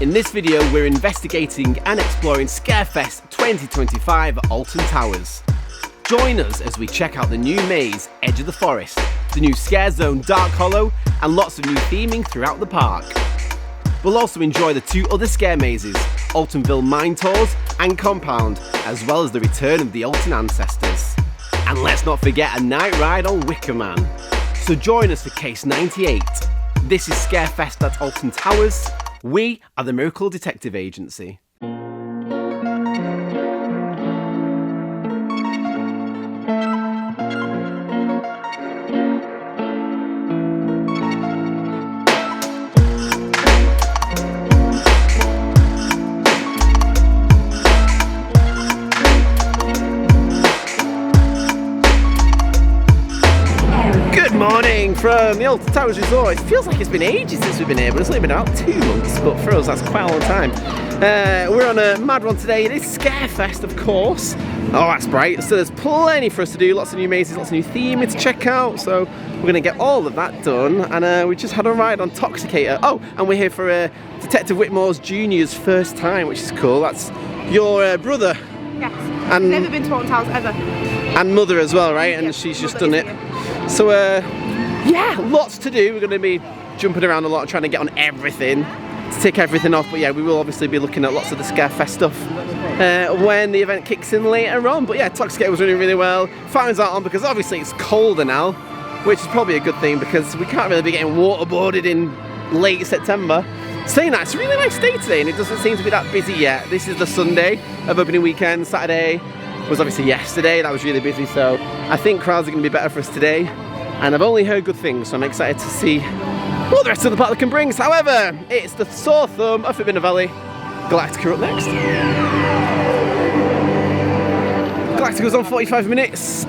In this video, we're investigating and exploring Scarefest 2025 at Alton Towers. Join us as we check out the new maze, Edge of the Forest, the new scare zone, Dark Hallow, and lots of new theming throughout the park. We'll also enjoy the two other scare mazes, Altonville Mine Tours and Compound, as well as the return of the Alton Ancestors. And let's not forget a night ride on Wicker Man. So join us for Case 98. This is Scarefest at Alton Towers. We are the Miracle Detective Agency. Morning from the Alton Towers Resort. It feels like it's been ages since we've been here, but it's only been about 2 months, but for us that's quite a long time. We're on a mad one today. It is Scarefest, of course. Oh, that's bright. So there's plenty for us to do, lots of new mazes, lots of new theming to check out, so we're going to get all of that done. And we just had a ride on Toxicator. Oh, and we're here for Detective Whitmore's Junior's first time, which is cool. That's your brother. Yes, and never been to Alton Towers ever. And mother as well, right? And yes, she's just done it. So yeah, lots to do. We're going to be jumping around a lot, trying to get on everything, to tick everything off. But yeah, we will obviously be looking at lots of the Scarefest stuff when the event kicks in later on. But yeah, Toxicator was running really well. Finds out on because obviously it's colder now, which is probably a good thing because we can't really be getting waterboarded in late September. Saying that, it's a really nice day today and it doesn't seem to be that busy yet. This is the Sunday of opening weekend. Saturday was obviously yesterday, that was really busy, so I think crowds are going to be better for us today. And I've only heard good things, so I'm excited to see what the rest of the park can bring. However, it's the sore thumb of Forbidden Valley. Galactica up next. Galactica's on 45 minutes.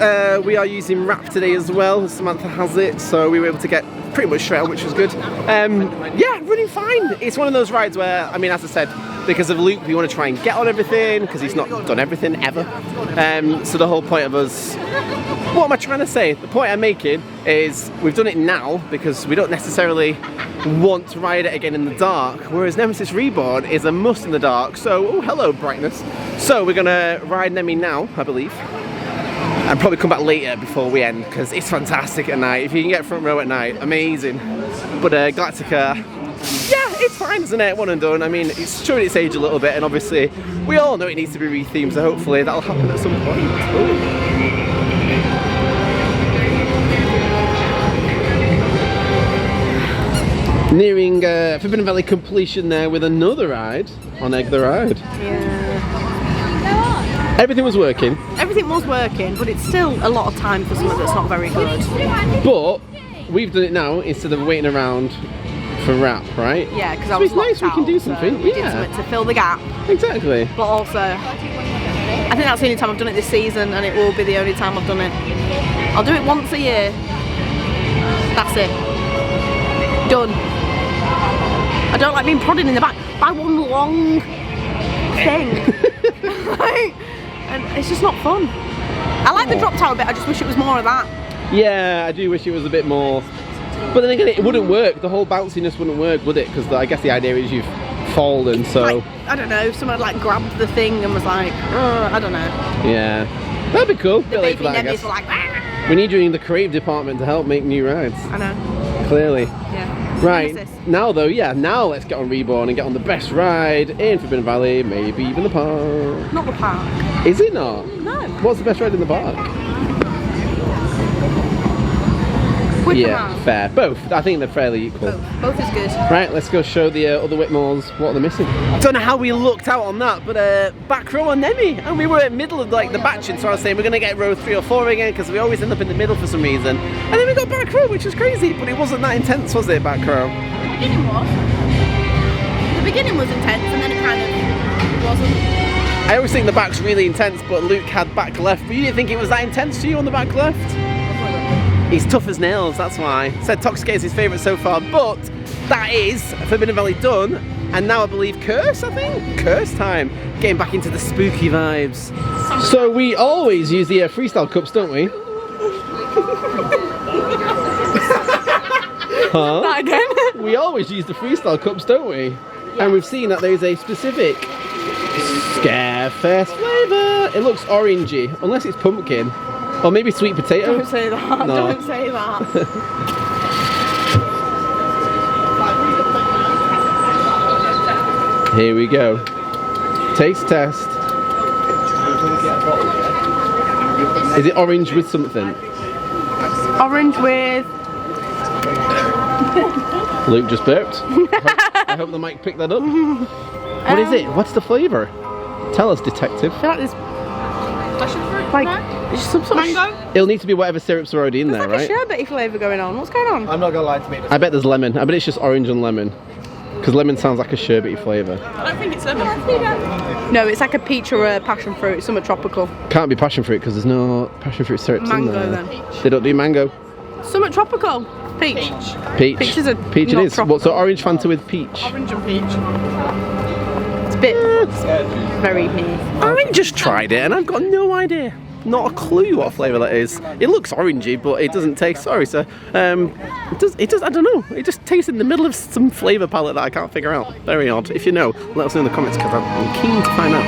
We are using wrap today as well. Samantha has it, so we were able to get pretty much straight on, which was good. Yeah, running fine. It's one of those rides where, I mean, as I said, because of Luke, we want to try and get on everything, because he's not done everything ever. So the whole point of us, what am I trying to say? The point I'm making is we've done it now because we don't necessarily want to ride it again in the dark, whereas Nemesis Reborn is a must in the dark. So, oh, hello brightness. So we're gonna ride Nemi now, I believe, and probably come back later before we end because it's fantastic at night. If you can get front row at night, amazing. But Galactica, yeah, it's fine, isn't it? One and done. I mean, it's showing its age a little bit, and obviously we all know it needs to be rethemed, so hopefully that'll happen at some point. Ooh. Nearing Forbidden Valley completion there with another ride on Egg the Ride. Yeah. Everything was working. Everything was working, but it's still a lot of time for something that's not very good. But we've done it now instead of waiting around for wrap, right? Yeah, because so I was it's nice we can do something. So we did something to fill the gap. Exactly. But also, I think that's the only time I've done it this season, and it will be the only time I've done it. I'll do it once a year. That's it. Done. I don't like being prodded in the back by one long thing. And it's just not fun. I like the drop tower bit, I just wish it was more of that. Yeah, I do wish it was a bit more. But then again, it wouldn't work. The whole bounciness wouldn't work, would it? Because I guess the idea is you've fallen, so... Like, I don't know, someone like grabbed the thing and was like, I don't know. Yeah. That'd be cool. The baby Nemesis were like, we need you in the creative department to help make new rides. I know. Clearly. Yeah. Right, now though, yeah, now let's get on Reborn and get on the best ride in Forbidden Valley, maybe even the park. Not the park. Is it not? No. What's the best ride in the park? Wicker Yeah, Man. fair. Both. I think they're fairly equal. Both is good. Right, let's go show the other Whitmores what they're missing. Don't know how we looked out on that, but back row on Nemi, and we were in the middle of like the batching, so I was saying we're going to get row 3 or 4 again because we always end up in the middle for some reason. And then we got back row, which was crazy, but it wasn't that intense, was it, back row? The beginning was. The beginning was intense, and then it kind of wasn't. I always think the back's really intense, but Luke had back left. But you didn't think it was that intense to you on the back left? He's tough as nails, that's why. Said Toxicator is his favourite so far, but that is Forbidden Valley done. And now I believe Curse, I think? Curse time. Getting back into the spooky vibes. So we always use the Freestyle cups, don't we? Huh? That again? we always use the Freestyle cups, don't we? Yeah. And we've seen that there's a specific Scarefest flavour. It looks orangey, unless it's pumpkin. Or maybe sweet potato. Don't say that, no. Don't say that. Here we go. Taste test. Is it orange with something? Orange with... Luke just burped. I hope the mic picked that up. What is it? What's the flavour? Tell us, detective. I feel like there's... Passion fruit? Like, it's some sort of... Mango? It'll need to be whatever syrups are already in there, right? There's like a sherbety flavour going on. What's going on? I'm not going to lie to me. I bet there's lemon. I bet it's just orange and lemon. Because lemon sounds like a sherbety flavour. I don't think it's lemon. No, it's like a peach or a passion fruit. It's something tropical. Can't be passion fruit because there's no passion fruit syrups in there. Mango then. They don't do mango. Something tropical. Peach. Peach. Peach is a peach it is. tropical. What, so orange Fanta with peach? Orange and peach. It's a bit very me. I just tried it and I've got no idea. Not a clue what flavour that is. It looks orangey, but it doesn't taste. Sorry, sir. It does. I don't know. It just tastes in the middle of some flavour palette that I can't figure out. Very odd. If you know, let us know in the comments because I'm keen to find out.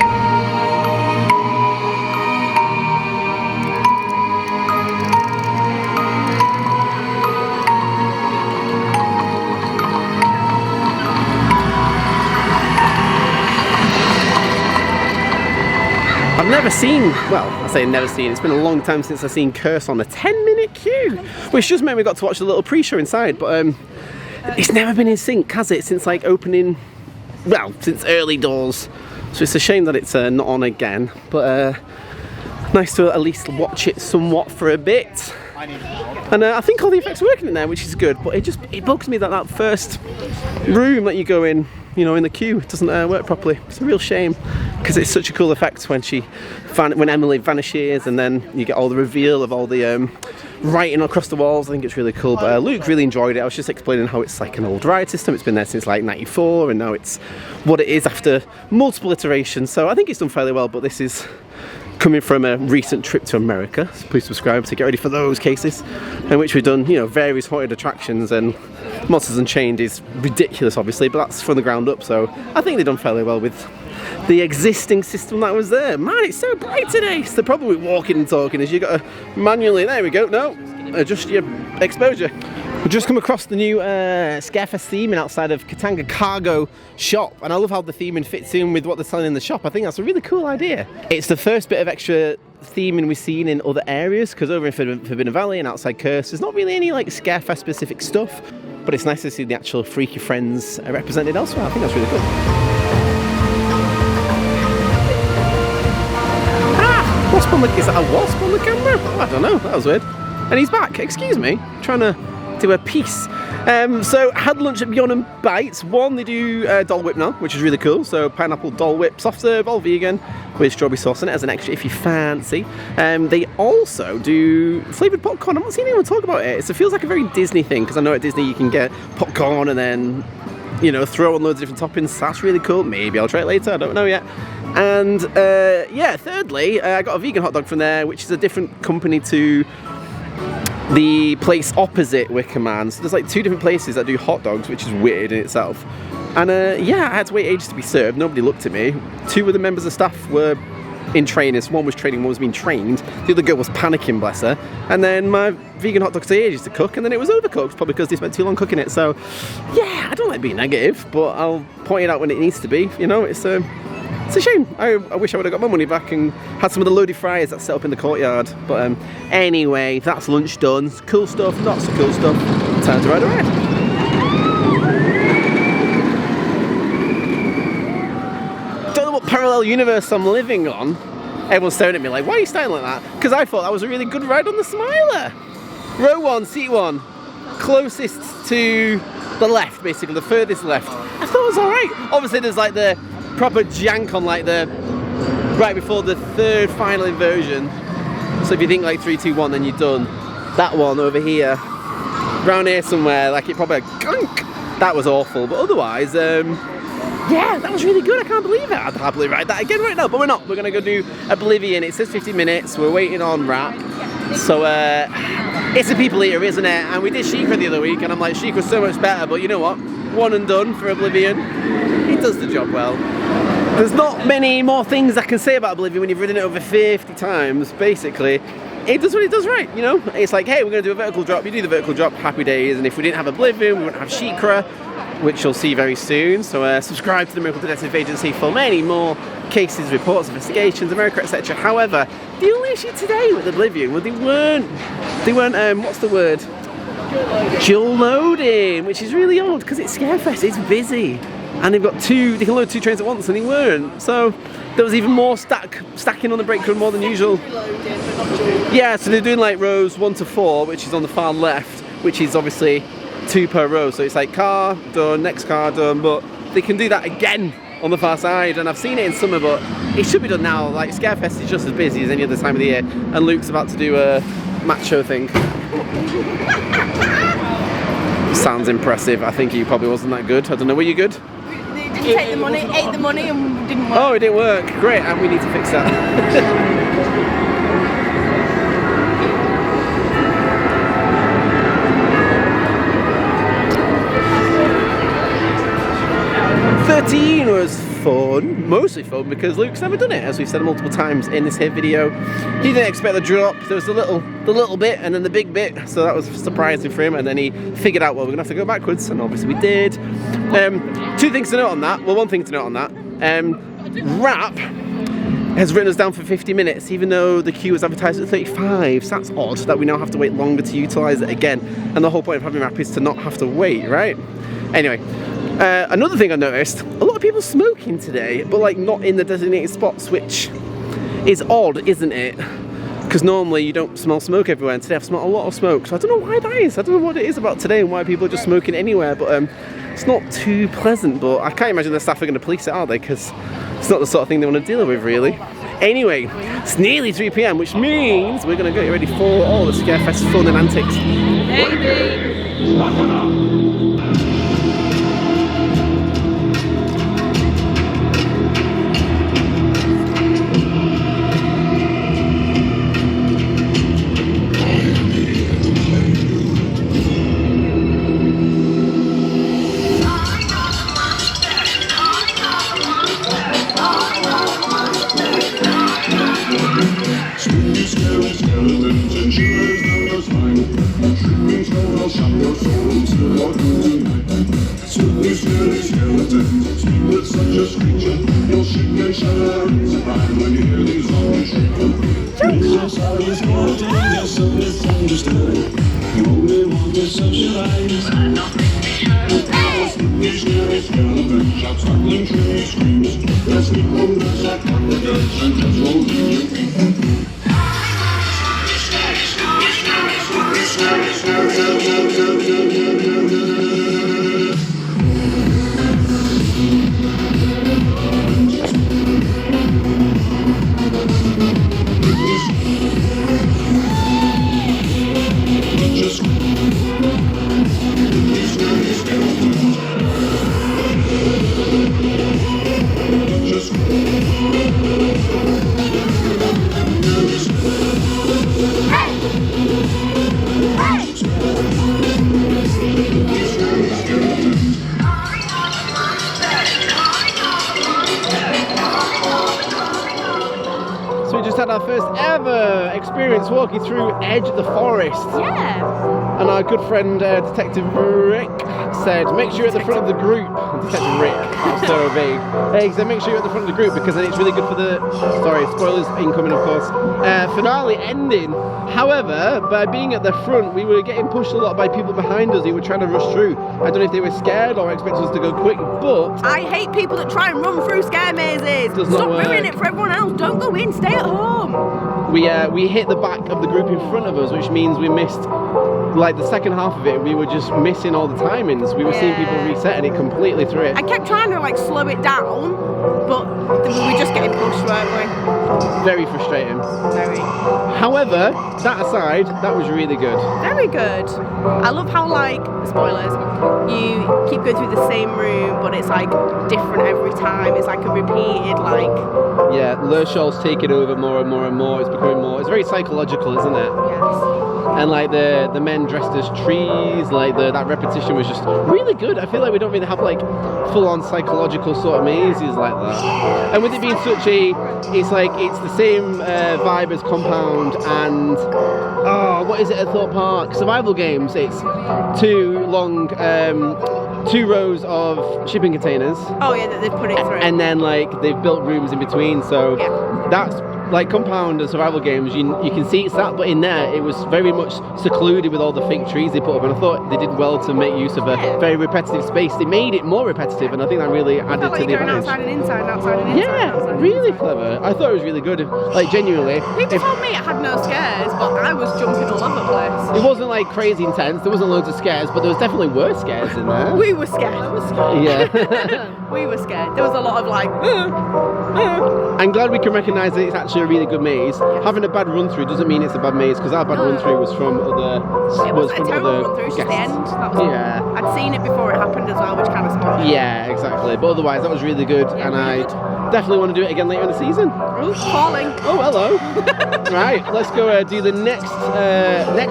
I've never seen, well, I say never seen, it's been a long time since I've seen Curse on a 10-minute queue, which just meant we got to watch the little pre-show inside, but it's never been in sync, has it, since like opening, well, since early doors, so it's a shame that it's not on again, but nice to at least watch it somewhat for a bit. And I think all the effects are working in there, which is good, but it bugs me that that first room that you go in, you know, in the queue, it doesn't work properly. It's a real shame because it's such a cool effect when when Emily vanishes and then you get all the reveal of all the writing across the walls. I think it's really cool. But Luke really enjoyed it. I was just explaining how it's like an old ride system. It's been there since like '94 and now it's what it is after multiple iterations. So I think it's done fairly well. But this is coming from a recent trip to America, so please subscribe to get ready for those cases, in which we've done, you know, various haunted attractions, and Monsters Unchained is ridiculous obviously, but that's from the ground up, so I think they've done fairly well with the existing system that was there. Man, it's so bright today. It's the problem with walking and talking is you got to manually, there we go, no, adjust your exposure. We've just come across the new Scarefest theming outside of Katanga Cargo shop, and I love how the theming fits in with what they're selling in the shop. I think that's a really cool idea. It's the first bit of extra theming we've seen in other areas, because over in Forbidden Valley and outside Curse, there's not really any like Scarefest specific stuff, but it's nice to see the actual Freaky Friends represented elsewhere. I think that's really cool. Ah! Wasp on the... Is that a wasp on the camera? I don't know, that was weird. And he's back, excuse me, trying to do a piece. So had lunch at Beornen Bites. One, they do Dole Whip now, which is really cool. So pineapple Dole Whip, soft serve, all vegan, with strawberry sauce in it as an extra if you fancy. They also do flavoured popcorn. I've not seen anyone talk about it. It feels like a very Disney thing, because I know at Disney you can get popcorn and then, you know, throw on loads of different toppings. That's really cool. Maybe I'll try it later, I don't know yet. And yeah, thirdly, I got a vegan hot dog from there, which is a different company to the place opposite Wicker Man. So there's like two different places that do hot dogs, which is weird in itself. And yeah, I had to wait ages to be served. Nobody looked at me. Two of the members of staff were in training. So one was training, one was being trained. The other girl was panicking, bless her. And then my vegan hot dog took ages to cook, and then it was overcooked, probably because they spent too long cooking it. So yeah, I don't like being negative, but I'll point it out when it needs to be. You know, it's a shame. I wish I would have got my money back and had some of the loaded fries that's set up in the courtyard. But anyway, that's lunch done. Cool stuff, not so cool stuff. Time to ride around. Don't know what parallel universe I'm living on. Everyone's staring at me like, why are you staring like that? Because I thought that was a really good ride on the Smiler. Row 1, seat 1. Closest to the left, basically, the furthest left. I thought it was alright. Obviously there's like the proper jank on like the right before the third final inversion, so if you think like 3, 2, 1 then you're done. That one over here, round here somewhere, like it probably gunk. That was awful, but otherwise yeah, that was really good. I can't believe it. I'd happily ride that again right now, but we're not. We're gonna go do Oblivion. It says 50 minutes. We're waiting on Rap. So it's a people eater, isn't it? And we did Sheikah the other week, and I'm like, Sheikah's so much better, but you know what? One and done for Oblivion. It does the job well. There's not many more things I can say about Oblivion when you've ridden it over 50 times, basically. It does what it does right, you know? It's like, hey, we're going to do a vertical drop, you do the vertical drop, happy days, and if we didn't have Oblivion, we wouldn't have Sheikah, which you'll see very soon. So subscribe to the Miracle Detective Agency for many more cases, reports, investigations, America, etc. However, the only issue today with Oblivion, well, they weren't, what's the word? Dual loading, which is really odd because it's Scarefest, it's busy. And they've got they can load 2 trains at once, and they weren't. So there was even more stacking on the brake run more than usual. Yeah, so they're doing like rows 1 to 4, which is on the far left, which is obviously 2 per row. So it's like car done, next car done, but they can do that again on the far side. And I've seen it in summer, but it should be done now. Like Scarefest is just as busy as any other time of the year, and Luke's about to do a macho thing. Sounds impressive. I think he probably wasn't that good. I don't know, were you good? They didn't take the money, ate the money and didn't work. Oh, it didn't work. Great, and we need to fix that. 13 was fun, mostly fun because Luke's never done it, as we've said multiple times in this here video. He didn't expect the drop. There was the little bit and then the big bit, so that was surprising for him, and then he figured out, well, we're gonna have to go backwards, and obviously we did. 2 things to note on that. Well, 1 thing to note on that. Rap has written us down for 50 minutes, even though the queue was advertised at 35. So that's odd that we now have to wait longer to utilise it again. And the whole point of having Rap is to not have to wait, right? Anyway, another thing I noticed, a lot of people smoking today, but like not in the designated spots, which is odd, isn't it? Because normally you don't smell smoke everywhere, and today I've smelled a lot of smoke. So I don't know why that is. I don't know what it is about today and why people are just smoking anywhere, but it's not too pleasant. But I can't imagine the staff are going to police it, are they? Because it's not the sort of thing they want to deal with, really. Anyway, it's nearly 3 PM, which means we're going to get ready for all the Scarefest fun and antics. Maybe. Our first ever experience walking through Edge of the Forest. Yeah. And our good friend Detective Rick said, make sure you're at the front of the group. Detective Rick, that's so vague. He said, make sure you're at the front of the group because then it's really good for the, sorry, spoilers incoming of course, finale ending. However, by being at the front, we were getting pushed a lot by people behind us who were trying to rush through. I don't know if they were scared or expected us to go quick, but... I hate people that try and run through scare mazes. Stop ruining it for everyone else. Don't go in, stay at home. We hit the back of the group in front of us, which means we missed, like the second half of it, we were just missing all the timings. We were seeing people resetting it completely through it. I kept trying to like slow it down, but we were just getting pushed, weren't we? Very frustrating. Very. However, that aside, that was really good. Very good. I love how like spoilers, you keep going through the same room, but it's like different every time. It's like a repeated like. Yeah, Lershall's taking over more and more and more. It's becoming more. It's very psychological, isn't it? Yes. And like the men dressed as trees, like that repetition was just really good. I feel like we don't really have like full-on psychological sort of mazes like that. And with it being such a, it's the same vibe as Compound and what is it at Thorpe Park? Survival games. It's two rows of shipping containers. Oh yeah, that they've put it through. And then like they've built rooms in between. So that's. Like Compound and survival games, you can see it's that, but in there it was very much secluded with all the fake trees they put up, and I thought they did well to make use of a very repetitive space. They made it more repetitive, and I think that really added to the advantage. Outside and inside, outside and inside. Yeah, really clever. I thought it was really good. Like genuinely. People told me it had no scares, but I was jumping all over the place. It wasn't like crazy intense. There wasn't loads of scares, but there was definitely worse scares in there. We were scared. I was scared. Yeah. We were scared. There was a lot of like. I'm glad we can recognise that it's actually a really good maze. Having a bad run through doesn't mean it's a bad maze, because our bad run through was from other. It wasn't a terrible run through, it's just the end. That was I'd seen it before it happened as well, which kind of spoiled it. Yeah, exactly. But otherwise, that was really good, and I definitely want to do it again later in the season. Oh, falling. Oh, hello. Right, let's go do the next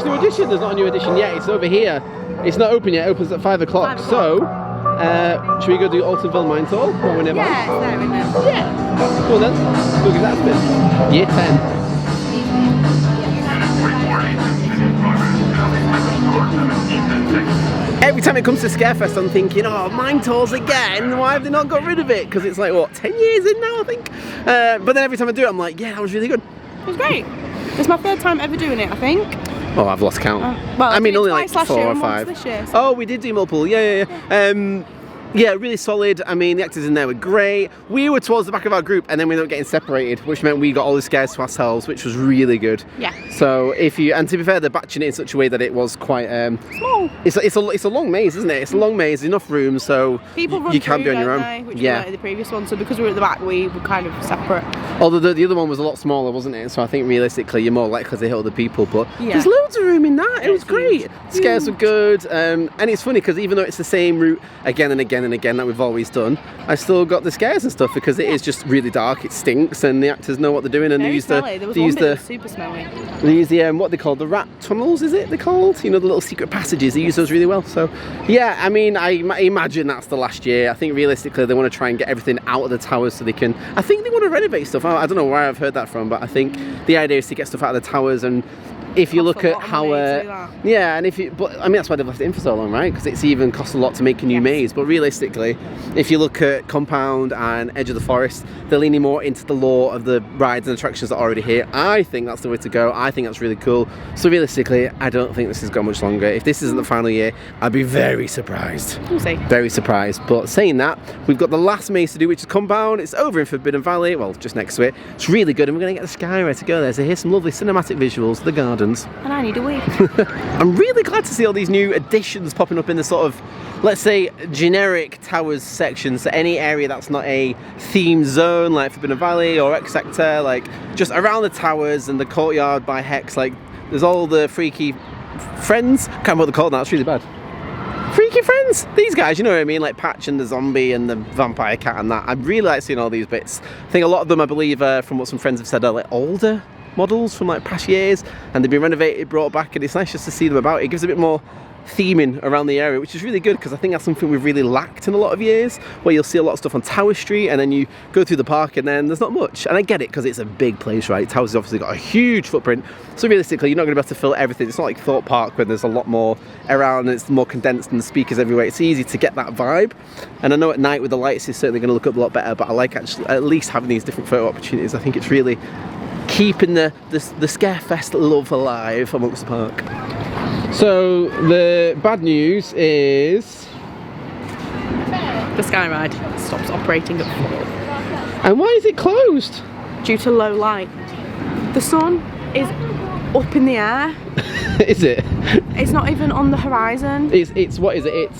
new edition. There's not a new edition yet. It's over here. It's not open yet. It opens at 5 o'clock. So. Should we go do Altonville Mine Tour? Or whenever? Yeah, it's there, isn't it? Yeah. Cool then. Let's go give that a spin. Year 10. Every time it comes to Scarefest, I'm thinking, oh, Mine Tours again. Why have they not got rid of it? Because it's like, what, 10 years in now, I think? But then every time I do it, I'm like, yeah, that was really good. It was great. It's my third time ever doing it, I think. Oh, I've lost count. Well, I mean, only like 4 or 5. This year, so. Oh, we did do multiple. Yeah. Yeah, really solid. I mean, the actors in there were great. We were towards the back of our group, and then we ended up getting separated, which meant we got all the scares to ourselves, which was really good. Yeah. So and to be fair, they're batching it in such a way that it was quite small. It's a long maze, isn't it? It's a long maze, enough room, so people run you can through, be on your own. they, which we were in the previous one. So because we were at the back, we were kind of separate. Although the other one was a lot smaller, wasn't it? So I think realistically, you're more likely to hit other people. But there's loads of room in that. It was great. Scares were good, and it's funny because even though it's the same route again and again and again that we've always done, I still got the scares and stuff because it is just really dark. It stinks, and the actors know what they're doing, and Very they use smelly. There was one bit that was super smelly. They use the what they call the rat tunnels. Is it they're called? You know, the little secret passages. They use those really well. So yeah, I mean, I imagine that's the last year. I think realistically they want to try and get everything out of the towers so they can. I think they want to renovate stuff. I don't know where I've heard that from, but I think the idea is to get stuff out of the towers. And if you look at how yeah, and but I mean that's why they've left it in for so long, right? Because it's even cost a lot to make a new maze. But realistically, if you look at Compound and Edge of the Forest, they're leaning more into the lore of the rides and attractions that are already here. I think that's the way to go. I think that's really cool. So realistically, I don't think this has got much longer. If this isn't the final year, I'd be very surprised. We'll see. Very surprised. But saying that, we've got the last maze to do, which is Compound. It's over in Forbidden Valley, well, just next to it. It's really good, and we're going to get the Skyride to go there. So here's some lovely cinematic wivisuals of the garden. And I need a wee. I'm really glad to see all these new additions popping up in the sort of, let's say, generic towers section. So any area that's not a themed zone like Forbidden Valley or X Sector, like just around the towers and the courtyard by Hex, like there's all the freaky friends. Can't remember what they're called now, it's really bad. Freaky friends, these guys, you know what I mean, like Patch and the zombie and the vampire cat and that. I really like seeing all these bits. I think a lot of them, I believe, from what some friends have said, are like older models from like past years, and they've been renovated, brought back, and it's nice just to see them about. It gives a bit more theming around the area, which is really good, because I think that's something we've really lacked in a lot of years, where you'll see a lot of stuff on Tower Street and then you go through the park and then there's not much. And I get it, because it's a big place, right? Towers has obviously got a huge footprint, so realistically you're not going to be able to fill everything. It's not like Thorpe Park where there's a lot more around and it's more condensed and speakers everywhere. It's easy to get that vibe, and I know at night with the lights it's certainly going to look up a lot better, but I like actually at least having these different photo opportunities. I think it's really keeping the Scarefest love alive amongst the park. So the bad news is the Skyride stops operating at 4. And why is it closed? Due to low light. The sun is up in the air. Is it? It's not even on the horizon. It's what is it?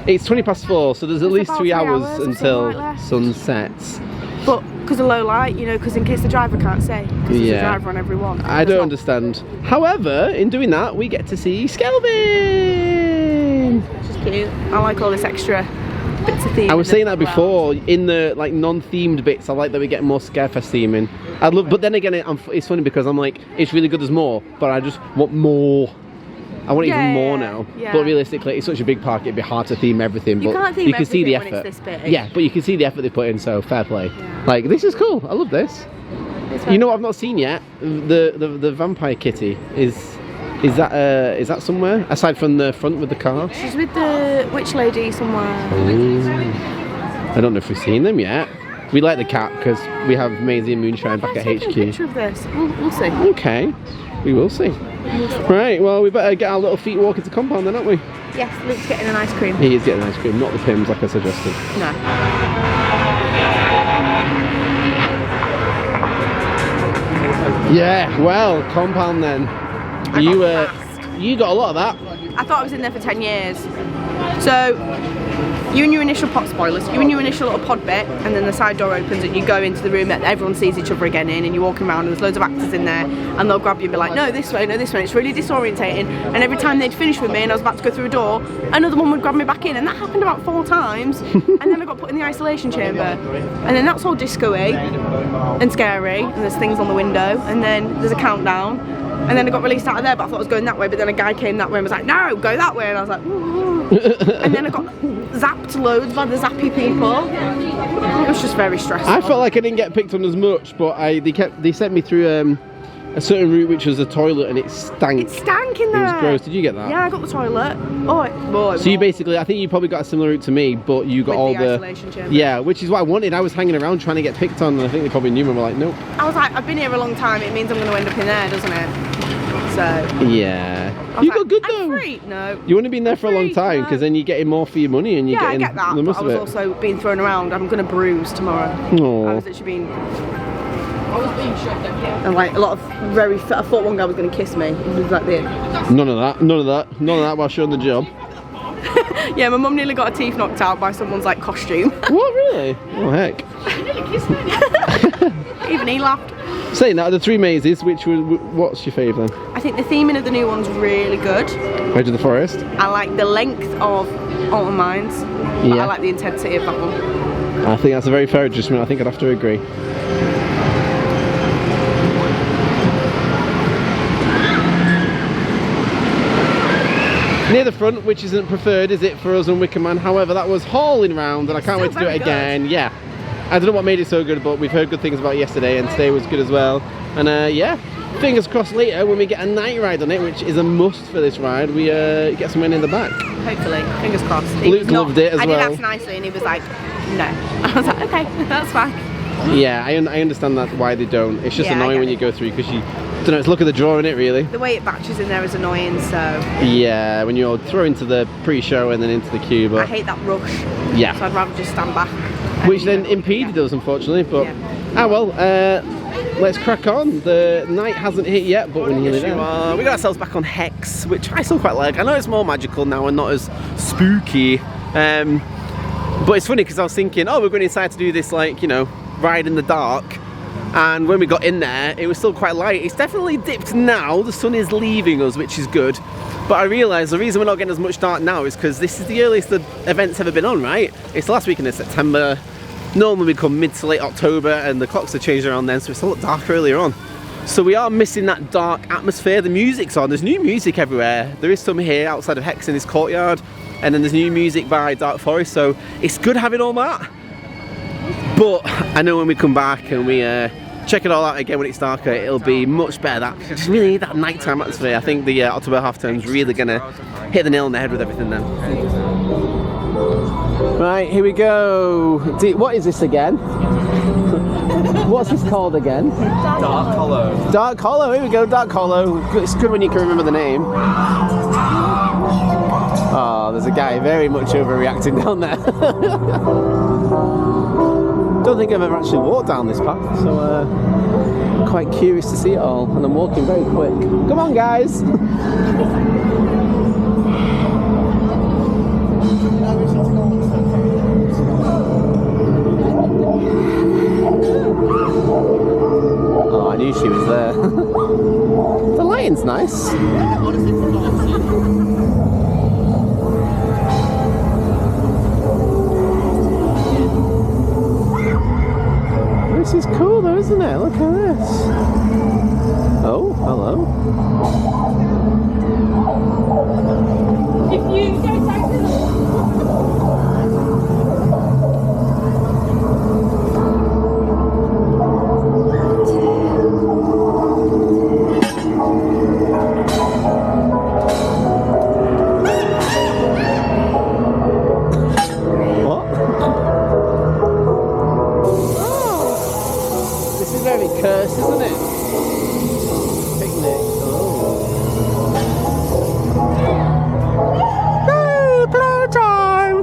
It's 20 past 4, so there's at least 3 hours until sun sets. But because of low light, you know, because in case the driver can't say, because there's a driver on every one. I don't understand. However, in doing that, we get to see Skelvin. It's just cute. I like all this extra bits of theme. I was saying that before, in the like non-themed bits, I like that we get more Scarefest theming. I love, but then again, it's funny because I'm like, it's really good, there's more, but I just want more. I want even more now. Yeah. But realistically, it's such a big park, it'd be hard to theme everything. You but can't theme you can see the effort. When it's this big. Yeah, but you can see the effort they put in, so fair play. Yeah. Like, this is cool. I love this. You know what I've not seen yet? The vampire kitty is that somewhere aside from the front with the car? She's with the witch lady somewhere. I don't know if we've seen them yet. We like the cat because we have Maisie and Moonshine back at HQ. A picture of this. We'll see. Okay, we will see. Right, well, we better get our little feet walking to compound then, aren't we? Yes, Luke's getting an ice cream. He is getting an ice cream, not the Pims like I suggested. No. Yeah, well, compound then. You got a lot of that. I thought I was in there for 10 years. So, you and your initial pot spoilers, you and your initial little pod bit, and then the side door opens and you go into the room that everyone sees each other again in, and you're walking around and there's loads of actors in there, and they'll grab you and be like, no, this way, no, this way. It's really disorientating. And every time they'd finish with me and I was about to go through a door, another one would grab me back in, and that happened about 4 times. And then I got put in the isolation chamber. And then that's all disco-y and scary, and there's things on the window, and then there's a countdown. And then I got released out of there, but I thought I was going that way, but then a guy came that way and was like, no, go that way, and I was like, ooh. And then I got zapped loads by the zappy people. It was just very stressful. I felt like I didn't get picked on as much, but they sent me through a certain route which was a toilet, and it stank. It stank in there. It was gross. Did you get that? Yeah, I got the toilet. So you basically, I think you probably got a similar route to me, but you got with all the isolation chamber. Yeah, which is what I wanted. I was hanging around trying to get picked on, and I think they probably knew me and were like, nope. I was like, I've been here a long time, it means I'm going to end up in there, doesn't it? So yeah, you got good though. I'm free. No, you wouldn't have been there for a long time because then you're getting more for your money and you're getting I get that, the most but I was also being thrown around. I'm going to bruise tomorrow. Aww. I was literally being. And like a lot of very. I thought one guy was going to kiss me. It was like this. None of that while showing the job. Yeah, my mum nearly got her teeth knocked out by someone's like costume. What, really? Oh heck. He nearly kissed me. Even he laughed. Saying that, the 3 mazes, what's your favourite then? I think the theming of the new one's really good. Edge of the Forest? I like the length of Alton Mines. Yeah. I like the intensity of that one. I think that's a very fair adjustment. I think I'd have to agree. Near the front, which isn't preferred, is it, for us and Wicker Man? However, that was hauling round, and I can't wait to do it again. Yeah. I don't know what made it so good, but we've heard good things about it yesterday, and today was good as well. And yeah, fingers crossed later when we get a night ride on it, which is a must for this ride, we get someone in the back. Hopefully, fingers crossed. Luke loved it as well. I did ask nicely, and he was like, no. I was like, okay, that's fine. Yeah, I understand that why they don't. It's just annoying when you go through because you don't know. It's look at the draw in it, really. The way it batches in there is annoying. So yeah, when you're thrown into the pre-show and then into the queue. But I hate that rush. Yeah. So I'd rather just stand back. Which then impeded us, unfortunately. But well, let's crack on. The night hasn't hit yet, but we're nearly there. We got ourselves back on Hex, which I still quite like. I know it's more magical now and not as spooky. But it's funny because I was thinking, oh, we're going inside to do this, like, you know, ride in the dark. And when we got in there, it was still quite light. It's definitely dipped now. The sun is leaving us, which is good. But I realised the reason we're not getting as much dark now is because this is the earliest the event's ever been on, right? It's the last weekend of September. Normally we come mid to late October and the clocks have changed around then, so it's a lot darker earlier on. So we are missing that dark atmosphere. The music's on. There's new music everywhere. There is some here outside of Hex in this courtyard. And then there's new music by Dark Forest, so it's good having all that. But I know when we come back and we check it all out again when it's darker, it'll be much better. That just really need that nighttime atmosphere. I think the October half term's really gonna hit the nail on the head with everything then. Right, here we go. What is this again? What's this called again? Dark Hallow. Dark Hallow, here we go, Dark Hallow. It's good when you can remember the name. Oh, there's a guy very much overreacting down there. Don't think I've ever actually walked down this path, so I'm quite curious to see it all, and I'm walking very quick. Come on, guys! Oh, I knew she was there. The lighting's nice. This is cool though, isn't it? Look at this. Oh, hello. If you go back to What? Oh, this is very cursed, isn't it? Picnic. Oh. Playtime!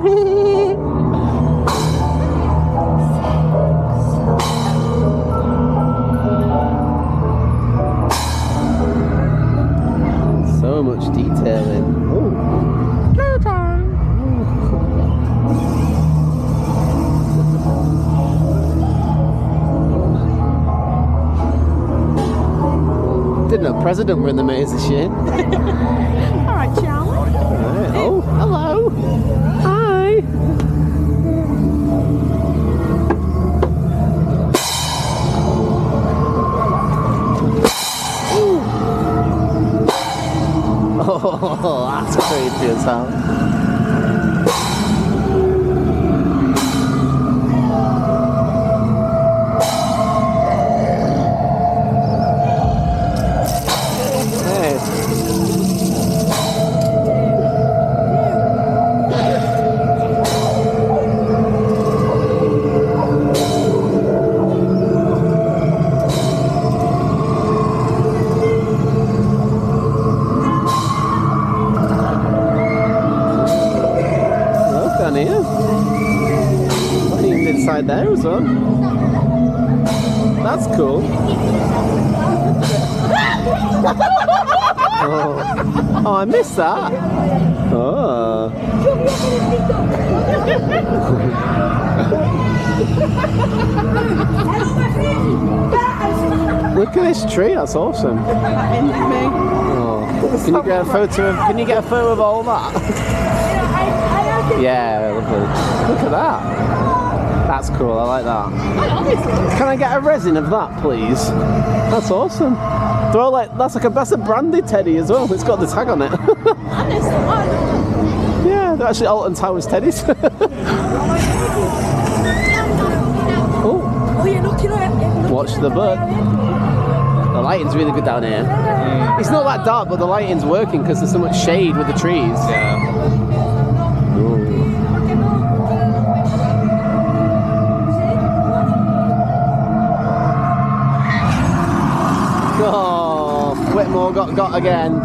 So much detailing. Oh. Playtime! Didn't know President were in the maze this year. Alright, Charlie. Right. Oh, hello. Hi. Ooh. Oh, that's creepy as hell. Hey. Look down here. Look even inside there as well. That's cool. Oh, I missed that. Oh. Look at this tree, that's awesome. Oh. Can you get a photo of all that? Yeah, look at that. That's cool, I like that. Can I get a resin of that, please? That's awesome. They're all like, that's a branded teddy as well. It's got the tag on it. Yeah, they're actually Alton Towers teddies. Oh, watch the bird. The lighting's really good down here. It's not that dark, but the lighting's working because there's so much shade with the trees. Yeah. Oh, Whitmore got again.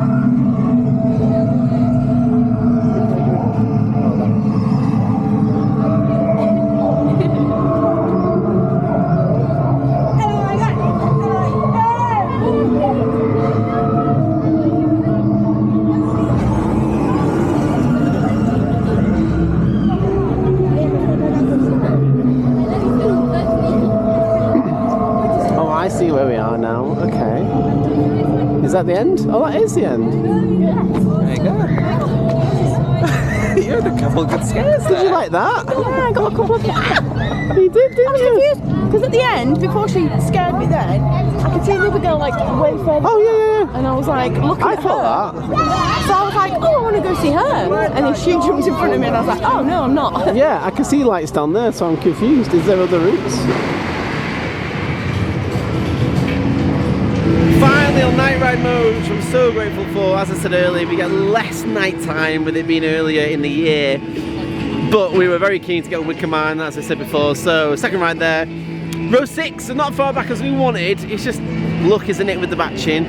Oh, I see where we are now. Okay. Is that the end? Oh, that is the end. There you go. You had a couple of good scares there. Did you like that? Yeah, I got a couple of. You did, didn't you? Because at the end, before she scared me then, I could see the other girl like way further. Oh, yeah. And I was like looking I at thought her. that. So I was like, oh, I want to go see her. And then she jumps in front of me and I was like, oh no, I'm not. Yeah, I can see lights down there, so I'm confused. Is there other routes? Finally on night ride mode, which I'm so grateful for. As I said earlier, we get less night time with it being earlier in the year. But we were very keen to get Wicker Man, as I said before. So second ride there. Row 6, so not far back as we wanted. It's just luck, isn't it, with the batching.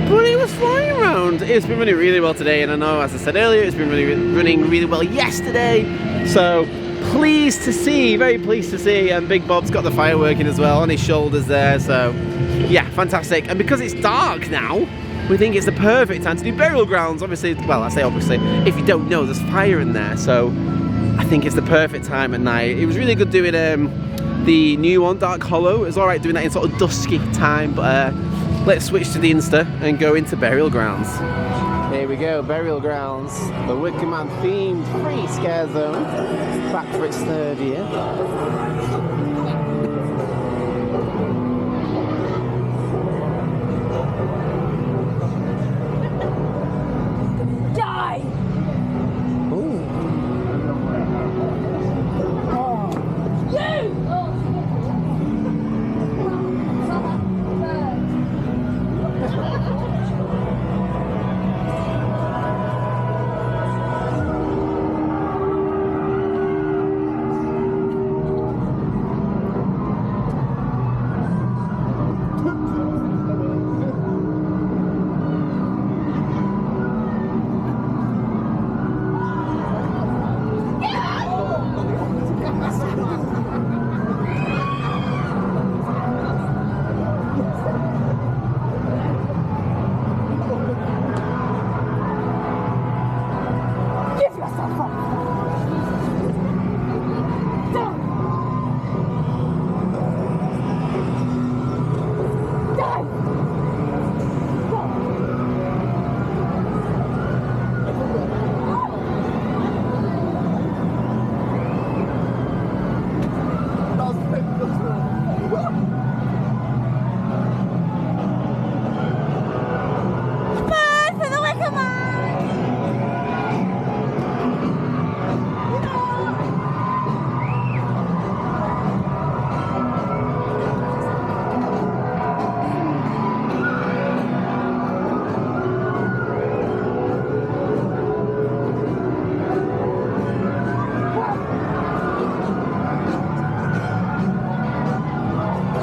But it was flying around. It's been running really well today, and I know, as I said earlier, it's been running really well yesterday. So pleased to see, very pleased to see. And Big Bob's got the fire working as well on his shoulders there. So yeah, fantastic. And because it's dark now, we think it's the perfect time to do burial grounds. Obviously, well, I say obviously, if you don't know, there's fire in there. So I think it's the perfect time at night. It was really good doing the new one, Dark Hallow. It was alright doing that in sort of dusky time, but let's switch to the Insta and go into burial grounds. Here we go, burial grounds. The Wicker Man themed free scare zone. Back for its third year.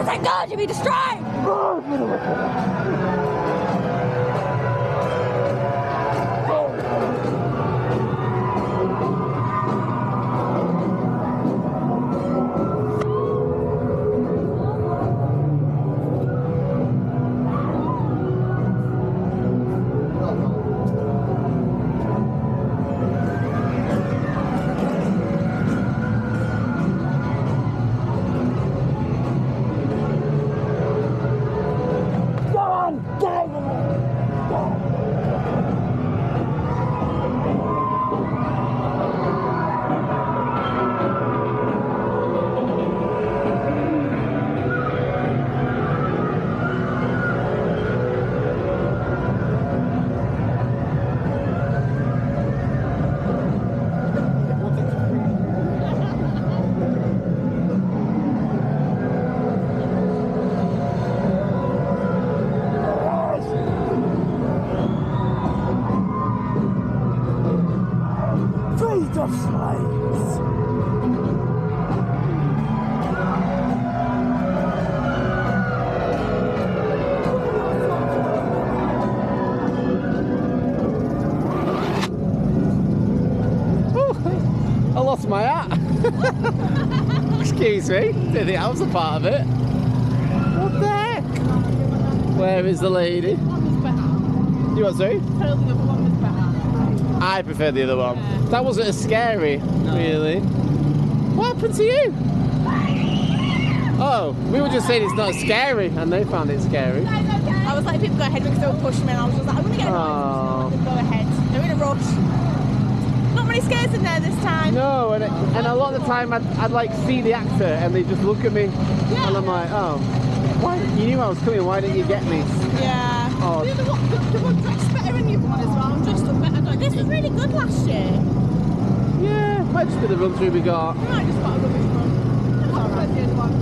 thank God, you be destroyed! I lost my hat. Excuse me, didn't think I was a part of it. What the heck? Where is the lady? You what, sorry? I prefer the other one. Yeah. That wasn't as scary, really. What happened to you? Oh, we were just saying it's not scary, and they found it scary. I was like, people go ahead because they were pushing me, and I was just like, I'm gonna get a noise. Go ahead. They're in a rush. Not many scares in there this time. No, and a lot of the time I'd like see the actor, and they just look at me, and I'm like, oh, why? You knew I was coming. Why didn't you get me? Yeah. Oh. The one dressed better than you one as well. I'm dressed up better. This was really good last year. Yeah, might just be the run through we got. We might just got a rubbish run.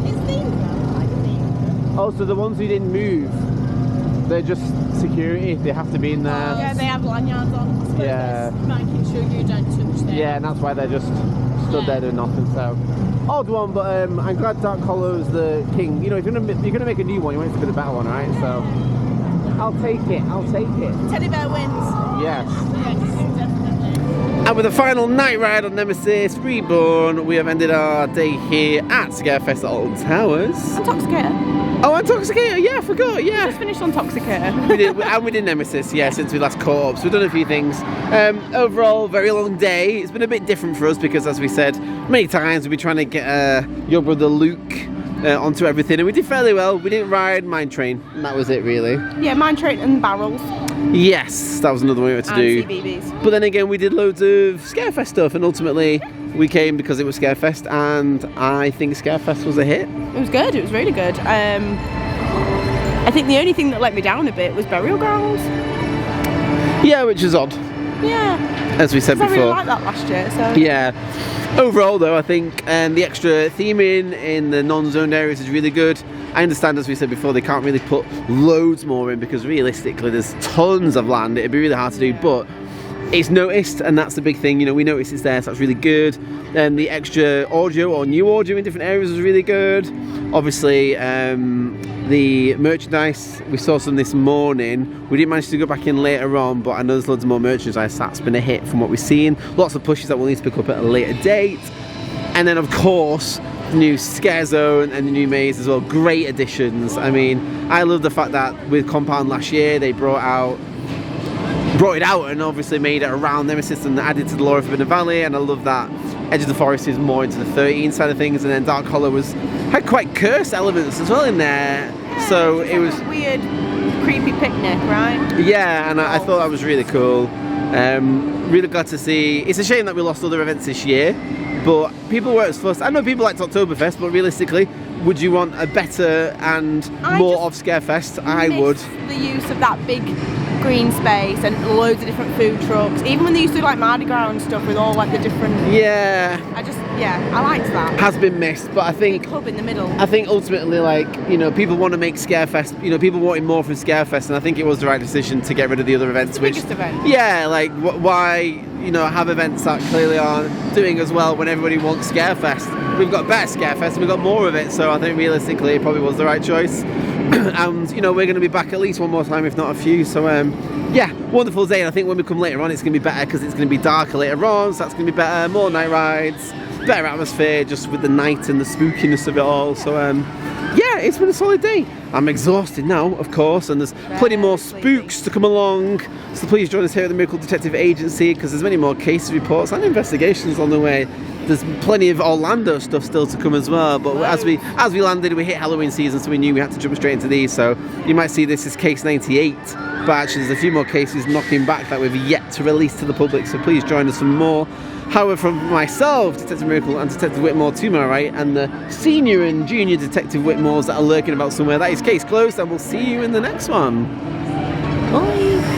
It's themed though, like themed. Oh, so the ones who didn't move, they're just security. They have to be in there. Oh, yeah, they have lanyards on. Yeah. Making sure you don't touch them. Yeah, and that's why they're just stood there doing nothing. So odd one, but I'm glad Dark Hallow's the king. You know, if you're gonna make a new one, you want it to be the better one, right? So I'll take it. I'll take it. Teddy bear wins. Yes. Yes, definitely. And with the final night ride on Nemesis Reborn, we have ended our day here at Scarefest at Alton Towers. And Toxicator. Oh, and Toxicator, yeah, I forgot, yeah. Just finished on Toxicator. we did Nemesis, yeah, since we last caught up. So we've done a few things. Overall, very long day. It's been a bit different for us because, as we said many times, we've been trying to get your brother Luke onto everything, and we did fairly well. We didn't ride Mine Train, and that was it, really. Yeah, Mine Train and barrels. Yes, that was another one we had to do. CBBs. But then again, we did loads of Scarefest stuff, and ultimately we came because it was Scarefest, and I think Scarefest was a hit. It was good. It was really good. I think the only thing that let me down a bit was Burial Grounds. Yeah, which is odd. Yeah. As we said before. I really liked that last year. So. Yeah. Overall, though, I think the extra theming in the non-zoned areas is really good. I understand, as we said before, they can't really put loads more in because realistically there's tons of land. It'd be really hard to do, but it's noticed, and that's the big thing. You know, we noticed it's there, so that's really good. And the extra audio or new audio in different areas was really good. Obviously, the merchandise, we saw some this morning. We didn't manage to go back in later on, but I know there's loads more merchandise. That's been a hit from what we've seen. Lots of pushes that we'll need to pick up at a later date. And then, of course, the new Scare Zone and the new maze as well. Great additions. I mean, I love the fact that with Compound last year, they brought it out and obviously made it around Nemesis and added to the lore of Forbidden Valley. And I love that Edge of the Forest is more into the 13 side of things, and then Dark Hallow had quite cursed elements as well in there. Yeah, so it was weird, creepy picnic, right? Yeah, and I thought that was really cool. Really glad to see. It's a shame that we lost other events this year, but people were as fussed. I know people liked Oktoberfest, but realistically, would you want a better and more of Scarefest? I would. The use of that big green space and loads of different food trucks. Even when they used to do like Mardi Gras and stuff with all like the different. Yeah. Yeah, I liked that. has been missed, but I think Big hub in the middle. I think ultimately, like, you know, people want to make Scarefest, you know, people wanted more from Scarefest, and I think it was the right decision to get rid of the other events. It's the biggest event. Yeah, like, why, you know, have events that clearly aren't doing as well when everybody wants Scarefest? We've got better Scarefest and we've got more of it, so I think realistically it probably was the right choice. And, you know, we're going to be back at least one more time, if not a few, so, yeah, wonderful day, and I think when we come later on, it's going to be better, because it's going to be darker later on, so that's going to be better, more night rides, better atmosphere, just with the night and the spookiness of it all, so, yeah, it's been a solid day. I'm exhausted now, of course, and there's plenty more spooks to come along, so please join us here at the Miracle Detective Agency, because there's many more case reports and investigations on the way. There's plenty of Orlando stuff still to come as well, but as we landed, we hit Halloween season, so we knew we had to jump straight into these, so you might see this as case 98, but actually there's a few more cases knocking back that we've yet to release to the public, so please join us for more. However, from myself, Detective Miracle, and Detective Whitmore to my right, and the senior and junior Detective Whitmores that are lurking about somewhere, that is case closed, and we'll see you in the next one. Bye!